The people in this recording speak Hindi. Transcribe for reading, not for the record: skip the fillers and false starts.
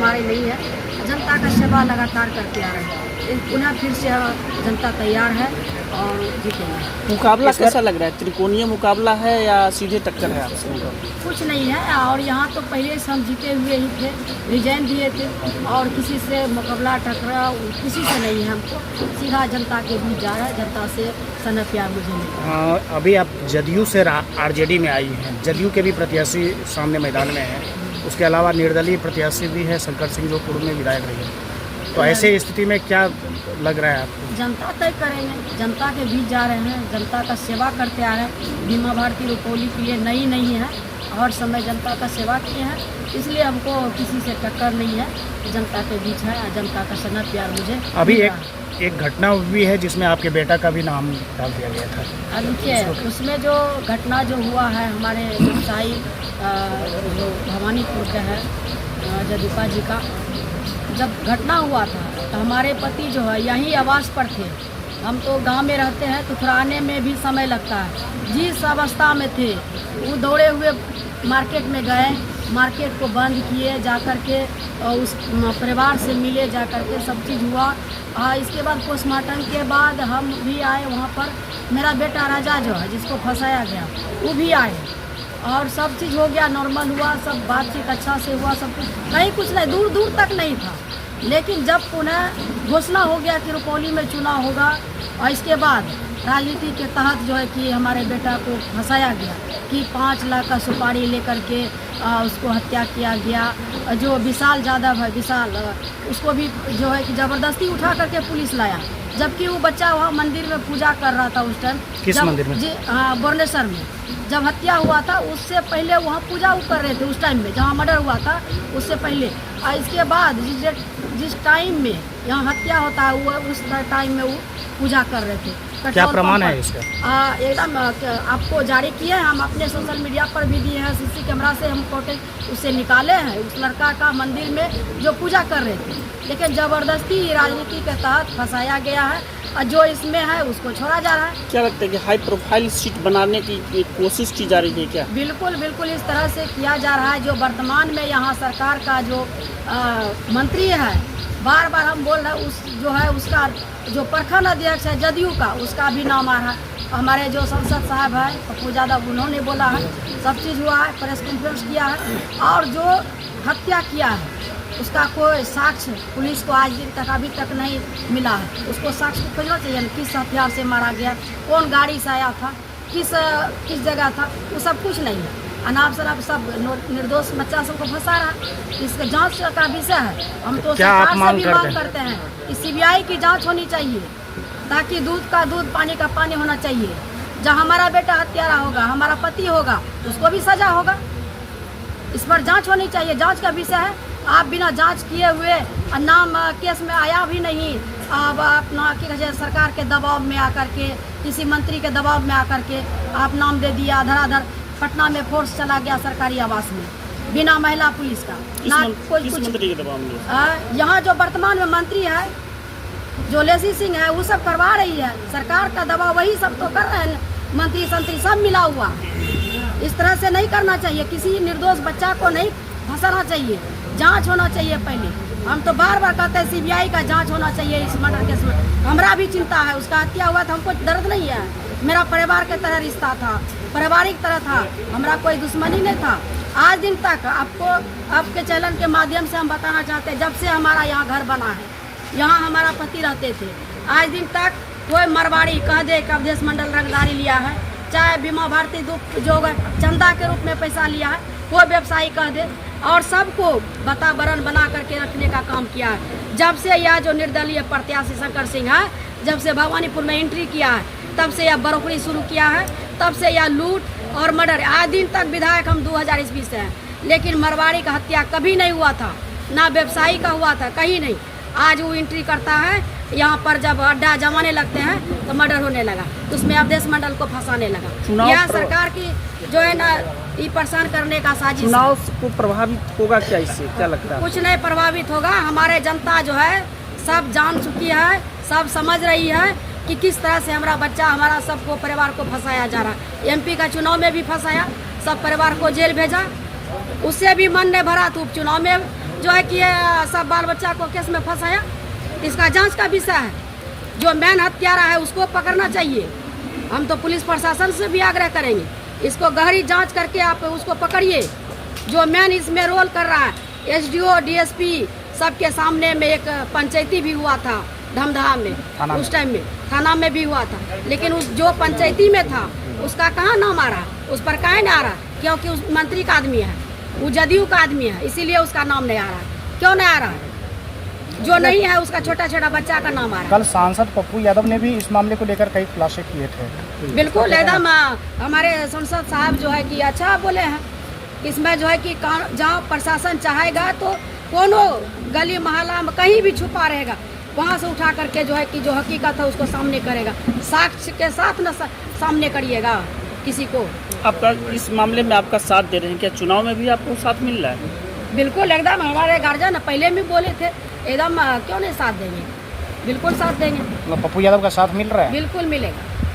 हमारे नहीं है। जनता का सेवा लगातार करते आ रहे हैं। पुनः फिर से जनता तैयार है और जीतेंगे। मुकाबला कैसा लग रहा है? त्रिकोणीय मुकाबला है या सीधे टक्कर है आपसे? कुछ नहीं है, और यहाँ तो पहले से हम जीते हुए ही थे, रिजाइन दिए थे और किसी से मुकाबला टकरा किसी से नहीं है। हमको सीधा जनता के बीच जा रहा है, जनता से सना प्यार मुझे मिला। अभी आप जदयू से आरजेडी में आई हैं, जदयू के भी प्रत्याशी सामने मैदान में हैं, उसके अलावा निर्दलीय प्रत्याशी भी है शंकर सिंह जो पूर्व में विधायक रही है, तो ऐसे स्थिति में क्या लग रहा है आपको? जनता तय करेंगे, जनता के बीच जा रहे हैं, जनता का सेवा करते आ रहे हैं। बीमा भारती रुपौली के लिए नई नहीं है और समय जनता का सेवा किए हैं, इसलिए हमको किसी से टक्कर नहीं है, जनता के बीच है, जनता का सना प्यार मुझे। अभी एक घटना भी है जिसमें आपके बेटा का भी नाम डाल दिया गया था। अब देखिए, उसमें जो घटना जो हुआ है, हमारे व्यवसायी जो भवानीपुर के है जदुपा जी का, जब घटना हुआ था तो हमारे पति जो है यहीं आवास पर थे। हम तो गांव में रहते हैं तो थोड़ा आने में भी समय लगता है। जिस अवस्था में थे वो दौड़े हुए मार्केट में गए, मार्केट को बंद किए, जाकर के उस परिवार से मिले, जाकर के सब चीज़ हुआ। इसके बाद पोस्टमार्टम के बाद हम भी आए वहाँ पर। मेरा बेटा राजा जो है जिसको फंसाया गया वो भी आए और सब चीज़ हो गया, नॉर्मल हुआ, सब बातचीत अच्छा से हुआ, सब कुछ कहीं कुछ नहीं, दूर दूर तक नहीं था। लेकिन जब पुनः घोषणा हो गया कि रुपौली में चुनाव होगा और इसके बाद राजनीति के तहत जो है कि हमारे बेटा को फंसाया गया कि 5 लाख का सुपारी लेकर के उसको हत्या किया गया। जो विशाल यादव है, विशाल उसको भी जो है कि ज़बरदस्ती उठा करके पुलिस लाया, जबकि वो बच्चा वहाँ मंदिर में पूजा कर रहा था उस टाइम। किस मंदिर में? जी बोरनेश्वर में जब हत्या हुआ था उससे पहले वहाँ पूजा वो कर रहे थे उस टाइम में, जहाँ मर्डर हुआ था उससे पहले। और इसके बाद जिस टाइम में यहाँ हत्या होता है वो उस टाइम में वो पूजा कर रहे थे। क्या प्रमाण है इसका? एकदम आपको जारी किए हैं, हम अपने सोशल मीडिया पर भी दिए हैं, सीसी कैमरा से हम फोटेज उससे निकाले हैं, उस लड़का का मंदिर में जो पूजा कर रहे थे। लेकिन ज़बरदस्ती राजनीति के तहत फंसाया गया है और जो इसमें है उसको छोड़ा जा रहा है। क्या लगता है कि हाई प्रोफाइल सीट बनाने की कोशिश की जा रही है क्या? बिल्कुल बिल्कुल इस तरह से किया जा रहा है। जो वर्तमान में यहाँ सरकार का जो मंत्री है, बार बार हम बोल रहे हैं, उस जो है उसका जो प्रखंड अध्यक्ष है जदयू का, उसका भी नाम आ रहा है। हमारे जो संसद साहब है पप्पू यादव, उन्होंने बोला है, सब चीज़ हुआ है, प्रेस कॉन्फ्रेंस किया है। और जो हत्या किया है उसका कोई साक्ष्य पुलिस को आज दिन तक अभी तक नहीं मिला है। उसको साक्ष्य खोजना चाहिए, किस हथियार से मारा गया, कौन गाड़ी से आया था, किस जगह था, वो सब कुछ नहीं है। अनाप शनाप सब निर्दोष बच्चा सबको फंसा रहा है। इसका जांच का विषय है। हम तो सरकार से भी मांग करते हैं कि सीबीआई की जांच होनी चाहिए, ताकि दूध का दूध पानी का पानी होना चाहिए। जहाँ हमारा बेटा हत्यारा होगा, हमारा पति होगा, उसको भी सजा होगा। इस पर जांच होनी चाहिए, जांच का विषय है। आप बिना जांच किए हुए नाम केस में आया भी नहीं, अब अपना क्या सरकार के दबाव में आकर के, किसी मंत्री के दबाव में आकर के आप नाम दे दिया। धराधर पटना में फोर्स चला गया सरकारी आवास में बिना महिला पुलिस का, ना कोई कुछ मंत्री के दबाव में। यहाँ जो वर्तमान में मंत्री है जो लेसी सिंह है वो सब करवा रही है, सरकार का दबाव वही सब तो कर रहे हैं, मंत्री संतरी सब मिला हुआ। इस तरह से नहीं करना चाहिए, किसी निर्दोष बच्चा को नहीं फंसाना चाहिए, जांच होना चाहिए पहले। हम तो बार बार कहते हैं सीबीआई का जांच होना चाहिए इस मर्डर केस में। हमरा भी चिंता है, उसका हत्या हुआ था, हमको दर्द नहीं है। मेरा परिवार के तरह रिश्ता था, पारिवारिक तरह था, हमारा कोई दुश्मनी नहीं था। आज दिन तक आपको आपके चैनल के माध्यम से हम बताना चाहते हैं, जब से हमारा यहाँ घर बना है, यहाँ हमारा पति रहते थे, आज दिन तक कोई मरवाड़ी कह दे कि अवधेश मंडल रंगदारी लिया है, चाहे बीमा भारती जो चंदा के रूप में पैसा लिया है, कोई व्यवसायी कह दे, और सबको वातावरण बना करके रखने का काम किया है। जब से यह जो निर्दलीय प्रत्याशी शंकर सिंह है, जब से भवानीपुर में एंट्री किया है, तब से यह बरोखरी शुरू किया है, तब से यह लूट और मर्डर। आज दिन तक विधायक हम 2000 ईस्वी से हैं, लेकिन मरवाड़ी का हत्या कभी नहीं हुआ था, ना व्यवसायी का हुआ था, कहीं नहीं। आज वो एंट्री करता है, यहाँ पर जब अड्डा जमाने लगते हैं तो मर्डर होने लगा, तो उसमें अवधेश मंडल को फंसाने लगा। यह सरकार की जो है ना ये परेशान करने का साजिश। चुनाव को प्रभावित होगा क्या इससे, क्या लगता है? कुछ नहीं प्रभावित होगा। हमारे जनता जो है सब जान चुकी है, सब समझ रही है कि किस तरह से हमारा बच्चा, हमारा सबको परिवार को फंसाया जा रहा है। एमपी का चुनाव में भी फंसाया, सब परिवार को जेल भेजा, उससे भी मन नहीं भरा तो उपचुनाव में जो है कि ये सब बाल बच्चा को केस में फंसाया। इसका जांच का विषय है। जो मैन हत्यारा है उसको पकड़ना चाहिए। हम तो पुलिस प्रशासन से भी आग्रह करेंगे, इसको गहरी जांच करके आप उसको पकड़िए। जो मैन इसमें रोल कर रहा है, एसडीओ डीएसपी सबके सामने में एक पंचायती भी हुआ था धमधा में, उस टाइम में थाना में भी हुआ था, लेकिन उस जो पंचायती में था उसका कहाँ नाम आ रहा, उस पर काहे नहीं आ रहा? क्योंकि उस मंत्री का आदमी है, वो जदयू का आदमी है, इसीलिए उसका नाम नहीं आ रहा है। क्यों नहीं आ रहा है? जो नहीं है उसका छोटा छोटा बच्चा का नाम आ रहा है। कल सांसद पप्पू यादव ने भी इस मामले को लेकर कई खुलासे किए थे। बिल्कुल एकदम हमारे सांसद साहब जो है कि अच्छा बोले हैं। इसमें जो है कि जहाँ प्रशासन चाहेगा तो कोनो गली मोहल्ला में कहीं भी छुपा रहेगा, वहाँ से उठा करके जो है कि जो हकीकत है उसको सामने करेगा। साक्ष्य के साथ न सामने करिएगा किसी को। आपका इस मामले में आपका साथ दे रहे हैं क्या? चुनाव में भी आपको साथ मिल रहा है? बिल्कुल एकदम। हमारे गार्जियन पहले भी बोले थे एकदम, क्यों नहीं साथ देंगे, बिल्कुल साथ देंगे। पप्पू यादव का साथ मिल रहा है? बिल्कुल मिलेगा।